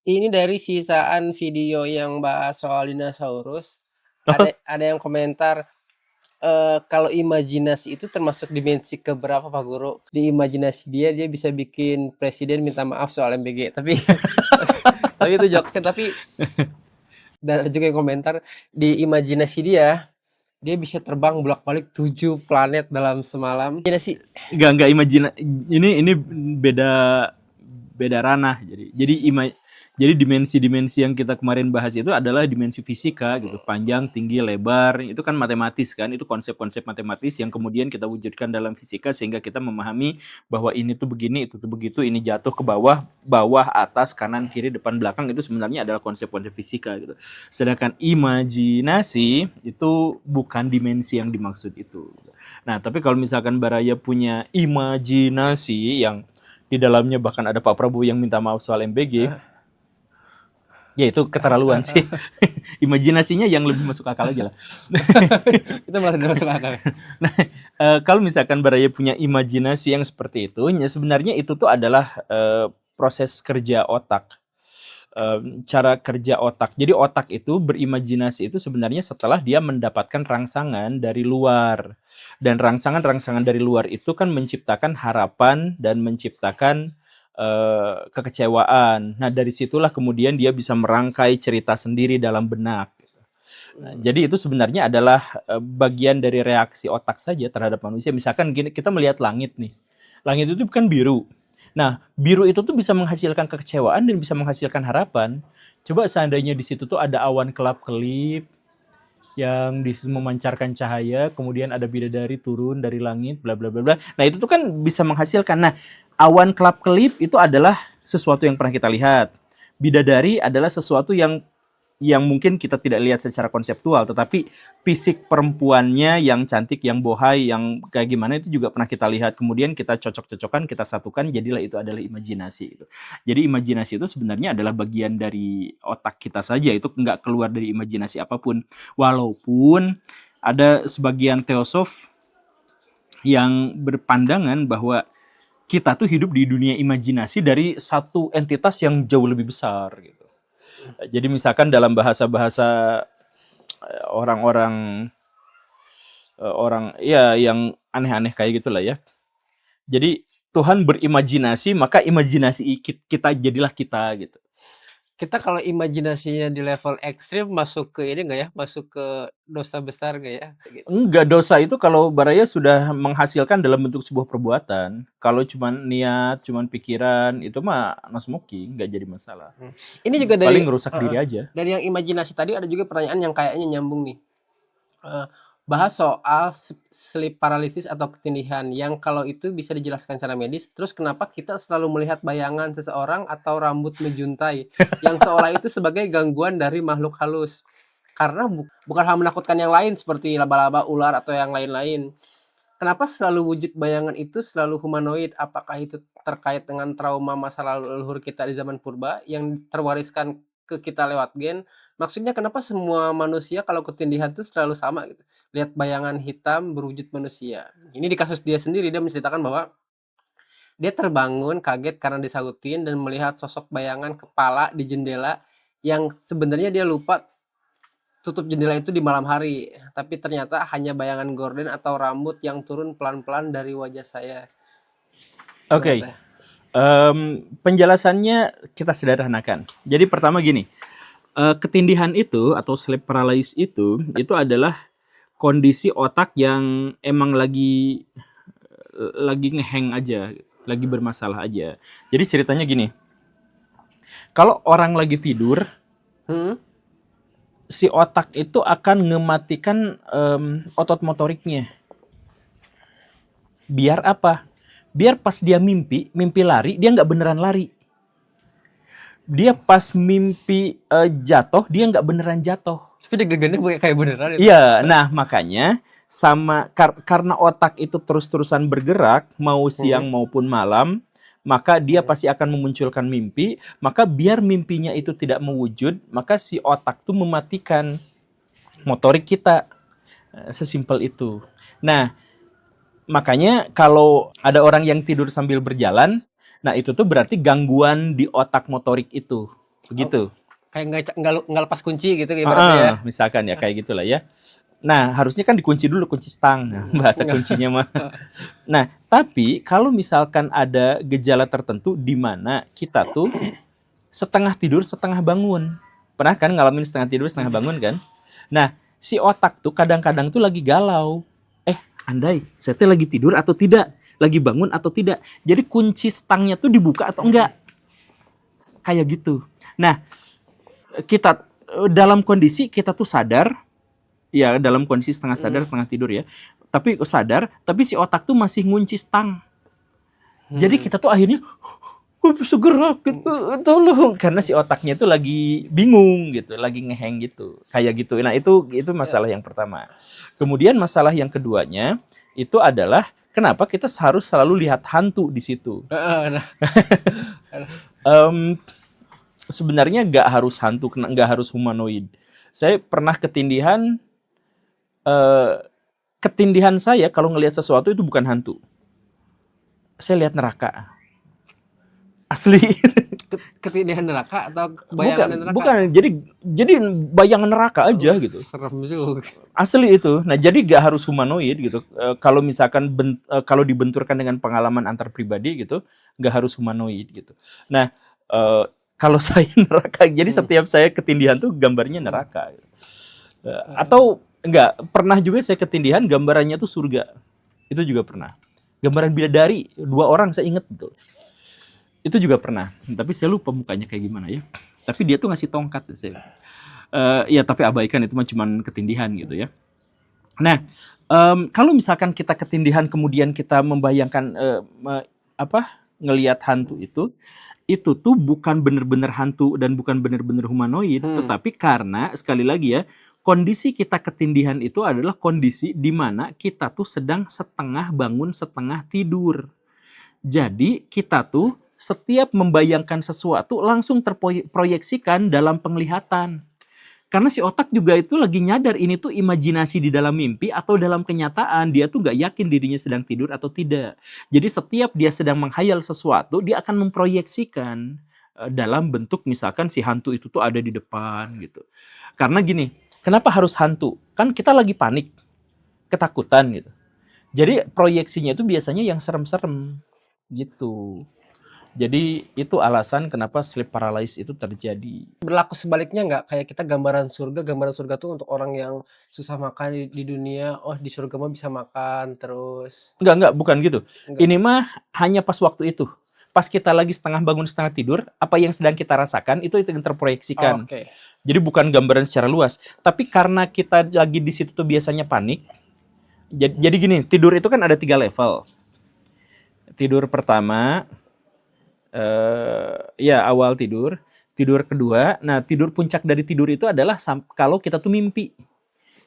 Ini dari sisaan video yang bahas soal dinosaurus, ada yang komentar, kalau imajinasi itu termasuk dimensi ke berapa Pak Guru? Di imajinasi dia bisa bikin presiden minta maaf soal MBG, tapi tapi itu jokes-nya, tapi dan ada juga yang komentar, di imajinasi dia bisa terbang bolak-balik 7 planet dalam semalam. Imajinasi Enggak ini beda beda ranah. Jadi dimensi-dimensi yang kita kemarin bahas itu adalah dimensi fisika gitu, panjang, tinggi, lebar. Itu kan matematis kan, itu konsep-konsep matematis yang kemudian kita wujudkan dalam fisika sehingga kita memahami bahwa ini tuh begini, itu tuh begitu, ini jatuh ke bawah, bawah, atas, kanan, kiri, depan, belakang, itu sebenarnya adalah konsep-konsep fisika gitu. Sedangkan imajinasi itu bukan dimensi yang dimaksud itu. Nah, tapi kalau misalkan Baraya punya imajinasi yang di dalamnya bahkan ada Pak Prabowo yang minta maaf soal MBG, ya itu keterlaluan sih. Imajinasinya yang lebih masuk akal aja lah. itu malah tidak masuk akal. Nah, kalau misalkan Baraya punya imajinasi yang seperti itu, ya sebenarnya itu tuh adalah proses kerja otak. Cara kerja otak. Jadi otak itu berimajinasi itu sebenarnya setelah dia mendapatkan rangsangan dari luar. Dan rangsangan-rangsangan dari luar itu kan menciptakan harapan dan menciptakan kekecewaan. Nah, dari situlah kemudian dia bisa merangkai cerita sendiri dalam benak. Nah, jadi itu sebenarnya adalah bagian dari reaksi otak saja terhadap manusia. Misalkan gini, kita melihat langit nih. Langit itu kan biru. Nah, biru itu tuh bisa menghasilkan kekecewaan dan bisa menghasilkan harapan. Coba seandainya di situ tuh ada awan kelap-kelip yang di situ memancarkan cahaya, kemudian ada bidadari turun dari langit, bla bla bla bla. Nah, itu tuh kan bisa menghasilkan. Nah, awan kelap-kelip itu adalah sesuatu yang pernah kita lihat. Bidadari adalah sesuatu yang mungkin kita tidak lihat secara konseptual, tetapi fisik perempuannya yang cantik, yang bohai, yang kayak gimana itu juga pernah kita lihat. Kemudian kita cocok-cocokkan, kita satukan, jadilah itu adalah imajinasi. Jadi imajinasi itu sebenarnya adalah bagian dari otak kita saja, itu nggak keluar dari imajinasi apapun. Walaupun ada sebagian teosof yang berpandangan bahwa kita tuh hidup di dunia imajinasi dari satu entitas yang jauh lebih besar gitu. Jadi misalkan dalam bahasa-bahasa orang-orang orang ya yang aneh-aneh kayak gitulah ya. Jadi Tuhan berimajinasi, maka imajinasi kita jadilah kita gitu. Kita kalau imajinasinya di level ekstrim masuk ke ini nggak ya, masuk ke dosa besar nggak ya? Kayak gitu. Enggak, dosa itu kalau Baraya sudah menghasilkan dalam bentuk sebuah perbuatan. Kalau cuman niat, cuman pikiran, itu mah no smoking, nggak jadi masalah. Ini juga Paling ngerusak diri aja. dari yang imajinasi tadi ada juga pertanyaan yang kayaknya nyambung nih. Bahas soal sleep paralysis atau ketindihan yang kalau itu bisa dijelaskan secara medis, terus kenapa kita selalu melihat bayangan seseorang atau rambut menjuntai yang seolah itu sebagai gangguan dari makhluk halus? Karena bukan hal menakutkan yang lain seperti laba-laba, ular, atau yang lain-lain. Kenapa selalu wujud bayangan itu selalu humanoid? Apakah itu terkait dengan trauma masa lalu leluhur kita di zaman purba yang terwariskan ke kita lewat gen? Maksudnya kenapa semua manusia kalau ketindihan itu selalu sama gitu? Lihat bayangan hitam berwujud manusia. Ini di kasus dia sendiri, dia menceritakan bahwa dia terbangun kaget karena disautin dan melihat sosok bayangan kepala di jendela yang sebenarnya dia lupa tutup jendela itu di malam hari, tapi ternyata hanya bayangan gorden atau rambut yang turun pelan-pelan dari wajah saya. Gimana Oke, teh? penjelasannya kita sederhanakan. Jadi pertama gini, ketindihan itu atau sleep paralysis itu adalah kondisi otak yang emang lagi ngeheng aja, lagi bermasalah aja. Jadi ceritanya gini, kalau orang lagi tidur, Hmm? si otak itu akan mematikan otot motoriknya. Biar apa? Biar pas dia mimpi lari, dia nggak beneran lari. Dia pas mimpi jatuh, dia nggak beneran jatuh. Tapi deg-degannya kayak beneran itu. Iya, nah makanya karena otak itu terus-terusan bergerak, mau Hmm. siang maupun malam, maka dia Hmm. pasti akan memunculkan mimpi. Maka biar mimpinya itu tidak mewujud, maka si otak tuh mematikan motorik kita. Sesimpel itu. Nah, makanya kalau ada orang yang tidur sambil berjalan, nah itu tuh berarti gangguan di otak motorik itu. begitu. Kayak nggak lepas kunci gitu ibaratnya ya. Misalkan ya kayak gitulah ya. Nah, harusnya kan dikunci dulu, kunci stang. Nah, bahasa kuncinya mah. Nah, tapi kalau misalkan ada gejala tertentu di mana kita tuh setengah tidur, setengah bangun. Pernah kan ngalamin setengah tidur, setengah bangun kan? Nah, si otak tuh kadang-kadang tuh lagi galau. Andai, saya tuh lagi tidur atau tidak? Lagi bangun atau tidak? Jadi kunci stangnya tuh dibuka atau enggak? Kayak gitu. Nah, kita dalam kondisi kita tuh sadar, ya dalam kondisi setengah sadar, setengah tidur ya. Tapi sadar, tapi si otak tuh masih ngunci stang. Jadi kita tuh akhirnya gue bisa gerak gitu, tolong, karena si otaknya tuh lagi bingung gitu, lagi ngeheng gitu, kayak gitu. Nah itu masalah yang pertama. Kemudian masalah yang keduanya itu adalah kenapa kita harus selalu lihat hantu di situ. Nah, Sebenarnya nggak harus hantu, nggak harus humanoid. Saya pernah ketindihan, ketindihan saya kalau ngelihat sesuatu itu bukan hantu. Saya lihat neraka. Asli. ketindihan neraka atau Bukan, bayangan neraka? bukan. Jadi bayangan neraka aja gitu. Serem juga. Asli itu. Nah, jadi gak harus humanoid gitu. Kalau misalkan kalau dibenturkan dengan pengalaman antar pribadi gitu, gak harus humanoid gitu. Nah, kalau saya neraka, jadi setiap saya ketindihan tuh gambarnya neraka. Gitu. Atau enggak, pernah juga saya ketindihan gambarannya tuh surga. Itu juga pernah. Gambaran bidadari, 2 orang saya inget betul. Itu juga pernah, tapi saya lupa mukanya kayak gimana ya. Tapi dia tuh ngasih tongkat saya. Ya tapi abaikan, itu mah cuman ketindihan gitu ya. Nah, kalau misalkan kita ketindihan kemudian kita membayangkan ngelihat hantu itu tuh bukan benar-benar hantu dan bukan benar-benar humanoid, tetapi karena sekali lagi ya, kondisi kita ketindihan itu adalah kondisi di mana kita tuh sedang setengah bangun, setengah tidur. Jadi kita tuh setiap membayangkan sesuatu langsung terproyeksikan dalam penglihatan. Karena si otak juga itu lagi nyadar ini tuh imajinasi di dalam mimpi atau dalam kenyataan. Dia tuh nggak yakin dirinya sedang tidur atau tidak. Jadi setiap dia sedang menghayal sesuatu, dia akan memproyeksikan dalam bentuk misalkan si hantu itu tuh ada di depan gitu. Karena gini, kenapa harus hantu? Kan kita lagi panik, ketakutan gitu. Jadi proyeksinya itu biasanya yang serem-serem gitu. Jadi itu alasan kenapa sleep paralysis itu terjadi. Berlaku sebaliknya nggak? Kayak kita gambaran surga tuh untuk orang yang susah makan di dunia, oh di surga mah bisa makan terus. Enggak, bukan gitu. Enggak. Ini mah hanya pas waktu itu. Pas kita lagi setengah bangun, setengah tidur, apa yang sedang kita rasakan itu yang terproyeksikan. Oke. Jadi bukan gambaran secara luas. Tapi karena kita lagi di situ tuh biasanya panik. Jadi gini, tidur itu kan ada 3 level. Tidur pertama, ya awal tidur kedua. Nah, tidur puncak dari tidur itu adalah kalau kita tuh mimpi,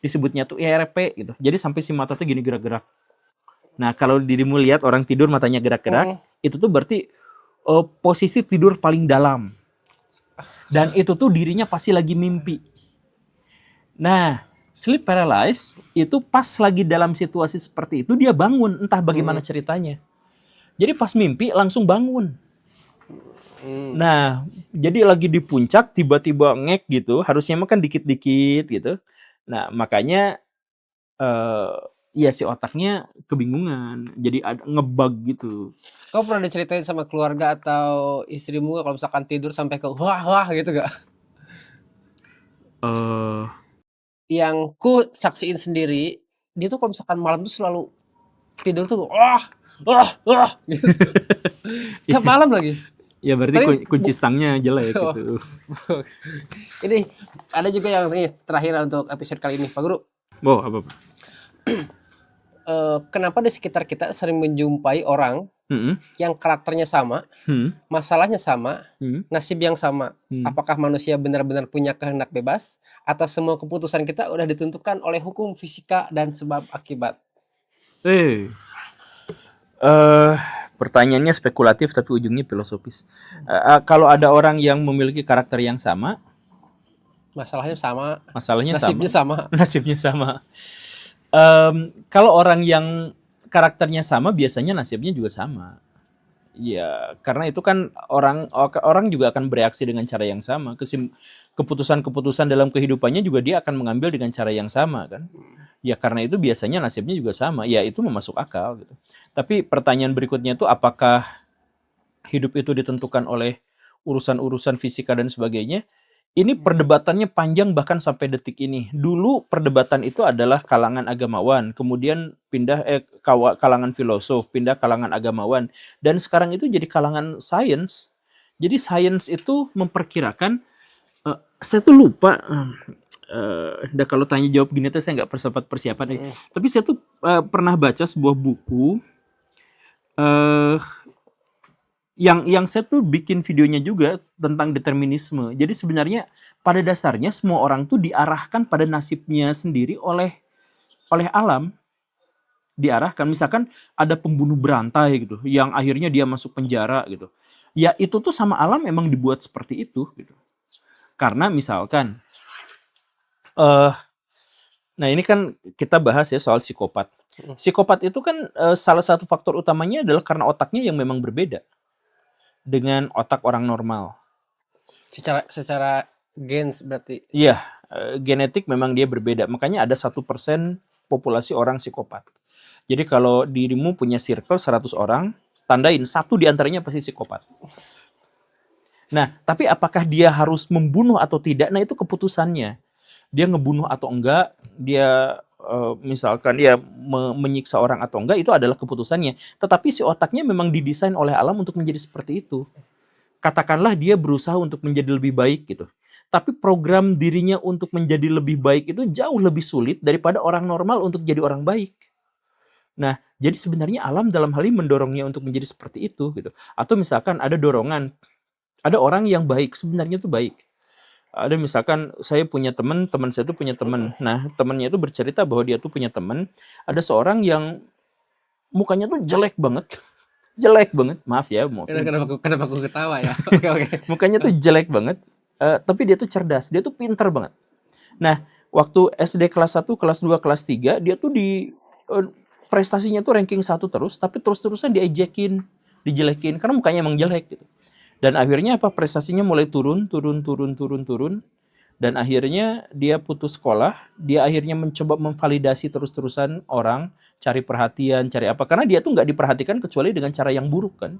disebutnya tuh IRP gitu. Jadi sampai si mata tuh gini gerak-gerak. Nah, kalau dirimu lihat orang tidur matanya gerak-gerak, itu tuh berarti posisi tidur paling dalam. Dan itu tuh dirinya pasti lagi mimpi. Nah, sleep paralysis itu pas lagi dalam situasi seperti itu dia bangun, entah bagaimana ceritanya. Jadi pas mimpi langsung bangun. Nah, jadi lagi di puncak tiba-tiba ngek gitu, harusnya makan dikit-dikit gitu. Nah, makanya ya si otaknya kebingungan, jadi ada ngebug gitu. Kau pernah diceritain sama keluarga atau istrimu kalau misalkan tidur sampai ke wah gitu gak? Yang ku saksiin sendiri, dia tuh kalau misalkan malam tuh selalu tidur tuh gitu. Tiap malam lagi. Ya berarti Tapi kunci stangnya jelek gitu. Ini ada juga yang nih terakhir untuk episode kali ini, Pak Guru. Apa? Kenapa di sekitar kita sering menjumpai orang yang karakternya sama, masalahnya sama, nasib yang sama? Apakah manusia benar-benar punya kehendak bebas atau semua keputusan kita udah ditentukan oleh hukum fisika dan sebab akibat? Pertanyaannya spekulatif tapi ujungnya filosofis. Kalau ada orang yang memiliki karakter yang sama, Masalahnya sama, nasibnya sama. Nasibnya sama. Kalau orang yang karakternya sama, biasanya nasibnya juga sama. Ya, karena itu kan orang juga akan bereaksi dengan cara yang sama. Keputusan-keputusan dalam kehidupannya juga dia akan mengambil dengan cara yang sama kan. Ya karena itu biasanya nasibnya juga sama. Ya itu masuk akal gitu. Tapi pertanyaan berikutnya itu apakah hidup itu ditentukan oleh urusan-urusan fisika dan sebagainya? Ini perdebatannya panjang bahkan sampai detik ini. Dulu perdebatan itu adalah kalangan agamawan, kemudian pindah kalangan filosof, pindah kalangan agamawan, dan sekarang itu jadi kalangan sains. Jadi sains itu memperkirakan, saya tuh lupa, kalau tanya jawab gini tuh saya nggak sempat persiapan deh. Tapi saya tuh pernah baca sebuah buku, eh yang saya tuh bikin videonya juga tentang determinisme. Jadi sebenarnya pada dasarnya semua orang tuh diarahkan pada nasibnya sendiri oleh alam. Diarahkan misalkan ada pembunuh berantai gitu yang akhirnya dia masuk penjara gitu. Ya itu tuh sama alam emang dibuat seperti itu gitu. Karena misalkan nah ini kan kita bahas ya soal psikopat. Psikopat itu kan salah satu faktor utamanya adalah karena otaknya yang memang berbeda dengan otak orang normal. Secara gens berarti. Iya, genetik memang dia berbeda. Makanya ada 1% populasi orang psikopat. Jadi kalau dirimu punya circle 100 orang, tandain satu di antaranya pasti psikopat. Nah, tapi apakah dia harus membunuh atau tidak? Nah, itu keputusannya. Dia ngebunuh atau enggak, dia misalkan dia menyiksa orang atau enggak, itu adalah keputusannya. Tetapi si otaknya memang didesain oleh alam untuk menjadi seperti itu. Katakanlah dia berusaha untuk menjadi lebih baik gitu. Tapi program dirinya untuk menjadi lebih baik itu jauh lebih sulit daripada orang normal untuk jadi orang baik. Nah, jadi sebenarnya alam dalam hal ini mendorongnya untuk menjadi seperti itu gitu. Atau misalkan ada dorongan, ada orang yang baik, sebenarnya itu baik. Ada misalkan saya punya teman saya tuh punya teman. Nah, temannya itu bercerita bahwa dia tuh punya teman, ada seorang yang mukanya tuh jelek banget. Jelek banget, maaf ya. Kenapa aku ketawa ya? Oke. Mukanya tuh jelek banget, tapi dia tuh cerdas, dia tuh pinter banget. Nah, waktu SD kelas 1, kelas 2, kelas 3, dia tuh prestasinya tuh ranking 1 terus, tapi terus-terusan diejekin, dijelekin, karena mukanya emang jelek gitu. Dan akhirnya apa? Prestasinya mulai turun, dan akhirnya dia putus sekolah, dia akhirnya mencoba memvalidasi terus-terusan orang, cari perhatian, cari apa, karena dia tuh nggak diperhatikan kecuali dengan cara yang buruk kan,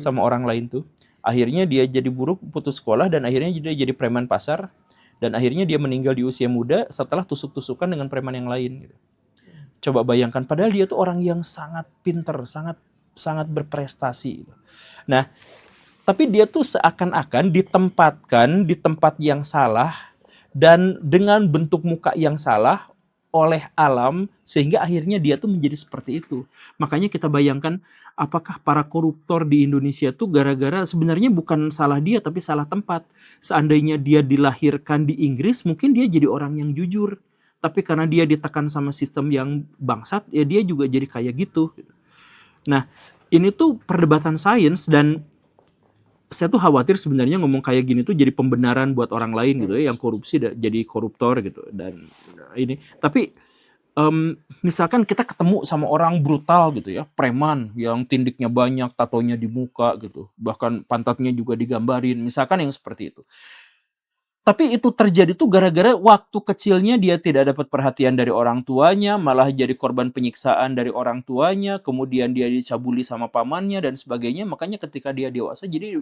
sama orang lain tuh. Akhirnya dia jadi buruk, putus sekolah, dan akhirnya dia jadi preman pasar, dan akhirnya dia meninggal di usia muda setelah tusuk-tusukan dengan preman yang lain gitu. Coba bayangkan, padahal dia tuh orang yang sangat pinter, sangat berprestasi. Nah, tapi dia tuh seakan-akan ditempatkan di tempat yang salah dan dengan bentuk muka yang salah oleh alam, sehingga akhirnya dia tuh menjadi seperti itu. Makanya kita bayangkan, apakah para koruptor di Indonesia tuh gara-gara sebenarnya bukan salah dia tapi salah tempat. Seandainya dia dilahirkan di Inggris, mungkin dia jadi orang yang jujur. Tapi karena dia ditekan sama sistem yang bangsat, ya dia juga jadi kayak gitu. Nah, ini tuh perdebatan sains, dan saya tuh khawatir sebenarnya ngomong kayak gini tuh jadi pembenaran buat orang lain gitu ya, yang korupsi jadi koruptor gitu. Dan ini, tapi misalkan kita ketemu sama orang brutal gitu ya, preman yang tindiknya banyak, tatonya di muka gitu, bahkan pantatnya juga digambarin, misalkan yang seperti itu. Tapi itu terjadi tuh gara-gara waktu kecilnya dia tidak dapat perhatian dari orang tuanya, malah jadi korban penyiksaan dari orang tuanya, kemudian dia dicabuli sama pamannya dan sebagainya. Makanya ketika dia dewasa jadi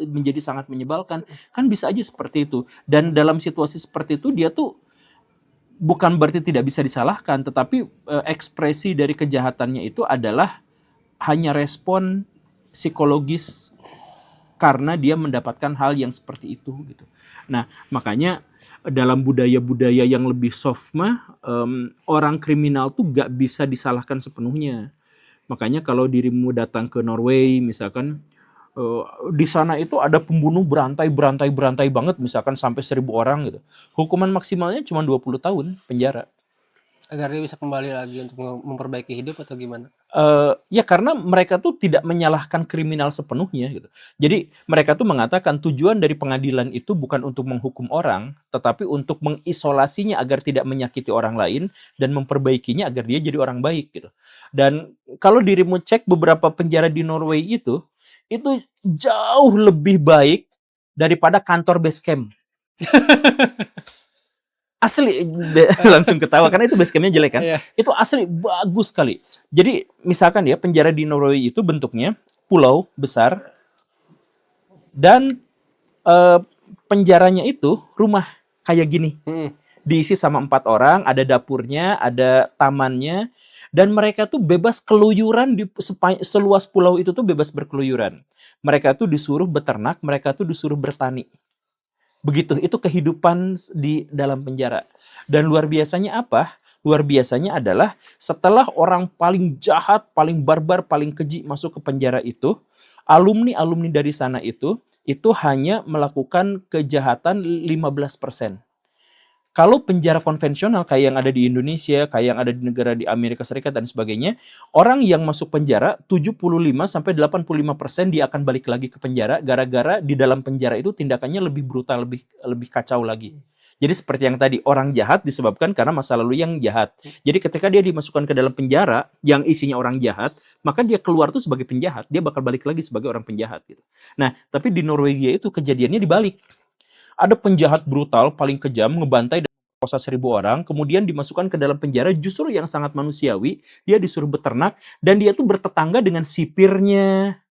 menjadi sangat menyebalkan. Kan bisa aja seperti itu. Dan dalam situasi seperti itu dia tuh bukan berarti tidak bisa disalahkan, tetapi ekspresi dari kejahatannya itu adalah hanya respon psikologis karena dia mendapatkan hal yang seperti itu gitu. Nah, makanya dalam budaya-budaya yang lebih soft mah, orang kriminal tuh gak bisa disalahkan sepenuhnya. Makanya kalau dirimu datang ke Norway misalkan, di sana itu ada pembunuh berantai banget, misalkan sampai 1.000 orang gitu. Hukuman maksimalnya cuma 20 tahun penjara. Agar dia bisa kembali lagi untuk memperbaiki hidup atau gimana? Ya karena mereka tuh tidak menyalahkan kriminal sepenuhnya gitu. Jadi mereka tuh mengatakan tujuan dari pengadilan itu bukan untuk menghukum orang, tetapi untuk mengisolasinya agar tidak menyakiti orang lain dan memperbaikinya agar dia jadi orang baik gitu. Dan kalau dirimu cek beberapa penjara di Norway itu itu jauh lebih baik daripada kantor base camp. Asli langsung ketawa karena itu base campnya jelek kan. Iya. Itu asli bagus sekali. Jadi misalkan ya penjara di Norway itu bentuknya pulau besar dan eh, penjaranya itu rumah kayak gini. Diisi sama 4 orang, ada dapurnya, ada tamannya, dan mereka tuh bebas keluyuran di seluas pulau itu tuh bebas berkeluyuran. Mereka tuh disuruh beternak, mereka tuh disuruh bertani. Begitu, itu kehidupan di dalam penjara. Dan luar biasanya apa? Luar biasanya adalah setelah orang paling jahat, paling barbar, paling keji masuk ke penjara itu, alumni-alumni dari sana itu hanya melakukan kejahatan 15%. Kalau penjara konvensional kayak yang ada di Indonesia, kayak yang ada di negara di Amerika Serikat dan sebagainya, orang yang masuk penjara 75-85% dia akan balik lagi ke penjara gara-gara di dalam penjara itu tindakannya lebih brutal, lebih kacau lagi. Jadi seperti yang tadi, orang jahat disebabkan karena masa lalu yang jahat. Jadi ketika dia dimasukkan ke dalam penjara yang isinya orang jahat, maka dia keluar tuh sebagai penjahat, dia bakal balik lagi sebagai orang penjahat gitu. Nah, tapi di Norwegia itu kejadiannya dibalik. Ada penjahat brutal, paling kejam, ngebantai dan merkosa 1.000 orang, kemudian dimasukkan ke dalam penjara justru yang sangat manusiawi, dia disuruh beternak, dan dia tuh bertetangga dengan sipirnya.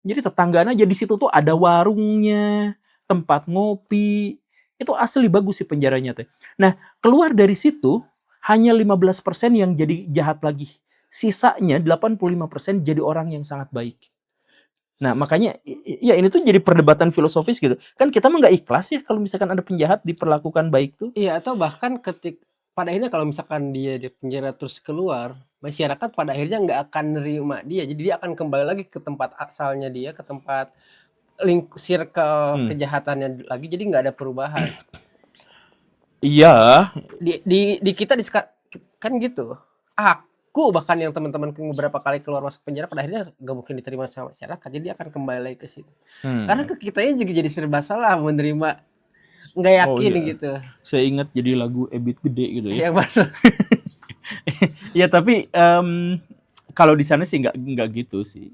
Jadi tetanggaan aja di situ tuh ada warungnya, tempat ngopi. Itu asli bagus sih penjaranya teh. Nah, keluar dari situ hanya 15% yang jadi jahat lagi. Sisanya 85% jadi orang yang sangat baik. Nah, makanya ya ini tuh jadi perdebatan filosofis gitu. Kan kita mah nggak ikhlas ya kalau misalkan ada penjahat diperlakukan baik tuh. Iya, atau bahkan pada akhirnya kalau misalkan dia di penjara terus keluar, masyarakat pada akhirnya nggak akan nerima dia. Jadi dia akan kembali lagi ke tempat asalnya dia, ke tempat circle kejahatannya lagi. Jadi nggak ada perubahan. Iya. Di kita kan gitu. Aku bahkan yang teman-temanku beberapa kali keluar masuk penjara pada akhirnya nggak mungkin diterima sama masyarakat. Jadi dia akan kembali lagi ke situ. Karena ke kitanya juga jadi serba salah menerima, nggak yakin iya. gitu. Saya ingat jadi lagu Ebit Gede gitu ya. Yang mana? Ya tapi kalau di sana sih nggak gitu sih.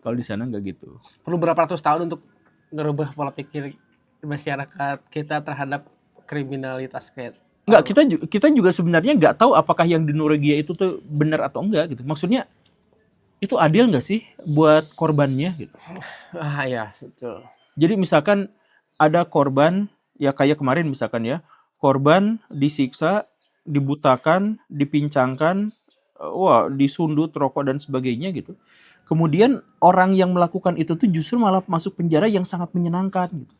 Kalau di sana nggak gitu. Perlu berapa ratus tahun untuk ngerubah pola pikir masyarakat kita terhadap kriminalitas kayak Nggak, kita juga sebenarnya nggak tahu apakah yang di Norwegia itu tuh benar atau enggak gitu. Maksudnya itu adil nggak sih buat korbannya gitu. ya betul. Jadi misalkan ada korban ya kayak kemarin misalkan ya, korban disiksa, dibutakan, dipincangkan, disundut rokok dan sebagainya gitu. Kemudian orang yang melakukan itu tuh justru malah masuk penjara yang sangat menyenangkan gitu.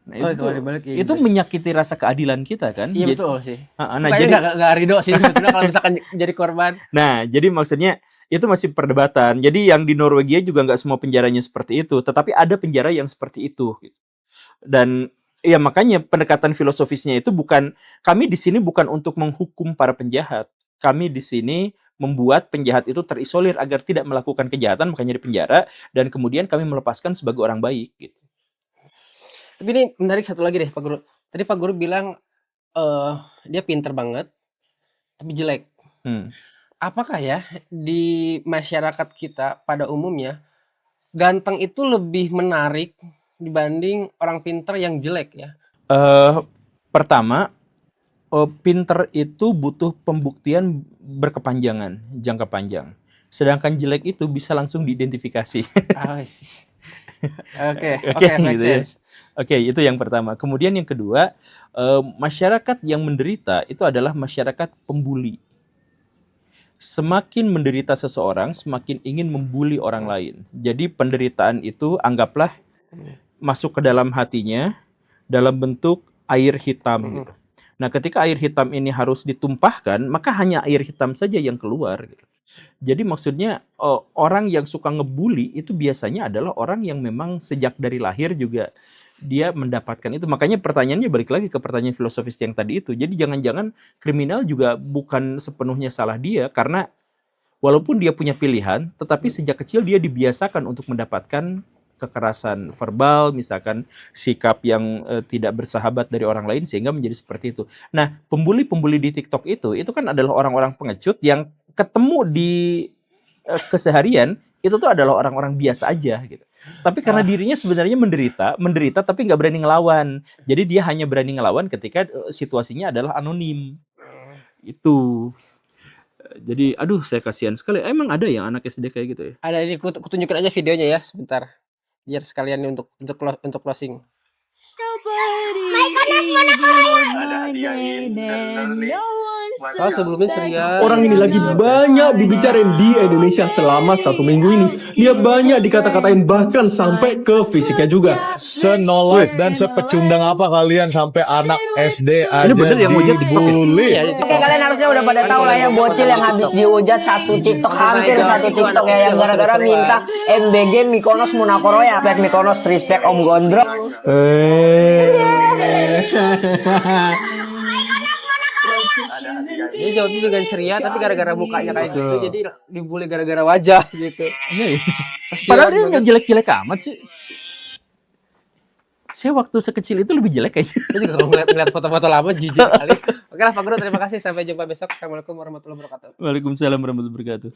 Nah, itu menyakiti rasa keadilan kita kan. Iya betul sih. Nah, jadi nggak ridho sih sebetulnya kalau misalkan jadi korban. Nah, jadi maksudnya itu masih perdebatan. Jadi yang di Norwegia juga nggak semua penjaranya seperti itu, tetapi ada penjara yang seperti itu. Dan ya makanya pendekatan filosofisnya itu kami di sini bukan untuk menghukum para penjahat. Kami di sini membuat penjahat itu terisolir agar tidak melakukan kejahatan, makanya di penjara, dan kemudian kami melepaskan sebagai orang baik gitu. Tapi ini menarik satu lagi deh Pak Guru. Tadi Pak Guru bilang dia pinter banget tapi jelek. Apakah ya di masyarakat kita pada umumnya ganteng itu lebih menarik dibanding orang pinter yang jelek ya? Pertama, pinter itu butuh pembuktian berkepanjangan, jangka panjang. Sedangkan jelek itu bisa langsung diidentifikasi. Oke, make sense. Oke, itu yang pertama. Kemudian yang kedua, masyarakat yang menderita itu adalah masyarakat pembuli. Semakin menderita seseorang, semakin ingin membuli orang lain. Jadi penderitaan itu anggaplah masuk ke dalam hatinya dalam bentuk air hitam. Gitu. Nah, ketika air hitam ini harus ditumpahkan, maka hanya air hitam saja yang keluar. Gitu. Jadi maksudnya orang yang suka ngebully itu biasanya adalah orang yang memang sejak dari lahir juga dia mendapatkan itu. Makanya pertanyaannya balik lagi ke pertanyaan filosofis yang tadi itu. Jadi jangan-jangan kriminal juga bukan sepenuhnya salah dia, karena walaupun dia punya pilihan, tetapi sejak kecil dia dibiasakan untuk mendapatkan kekerasan verbal, misalkan sikap yang tidak bersahabat dari orang lain sehingga menjadi seperti itu. Nah, pembuli-pembuli di TikTok itu kan adalah orang-orang pengecut yang ketemu di keseharian itu tuh adalah orang-orang biasa aja gitu. Tapi karena dirinya sebenarnya menderita tapi nggak berani ngelawan. Jadi dia hanya berani ngelawan ketika situasinya adalah anonim. Itu. Jadi aduh saya kasihan sekali. Emang ada yang anak SD kayak gitu ya? Ada ini kutunjukin aja videonya ya sebentar. Biar sekalian nih untuk closing. Oh, sebelumnya serius. Orang ini lagi banyak dibicarain di Indonesia selama 1 minggu ini. Dia banyak dikata-katain bahkan sampai ke fisiknya juga. Senolak dan sepecundang apa kalian sampai anak SD aja bener yang hujat TikTok ya? dibully? Iya, Oke, kalian harusnya udah pada tahu lah ya bocil yang habis dihujat satu TikTok, hampir satu TikTok ya, yang gara-gara minta MBG Mykonos Monaco Royal. Respect Mykonos, respect Om Gondrong. Dia jawabnya dengan ceria tapi gara-gara mukanya kayak gitu jadi dibully gara-gara wajah gitu. Iya. Kasihan Padahal dia banget. nggak jelek-jelek amat sih. Saya waktu sekecil itu lebih jelek kayaknya. Gue juga kalau ngeliat foto-foto lama jijik kali. Oke lah Pak Guru, terima kasih, sampai jumpa besok. Assalamualaikum warahmatullahi wabarakatuh. Waalaikumsalam warahmatullahi wabarakatuh.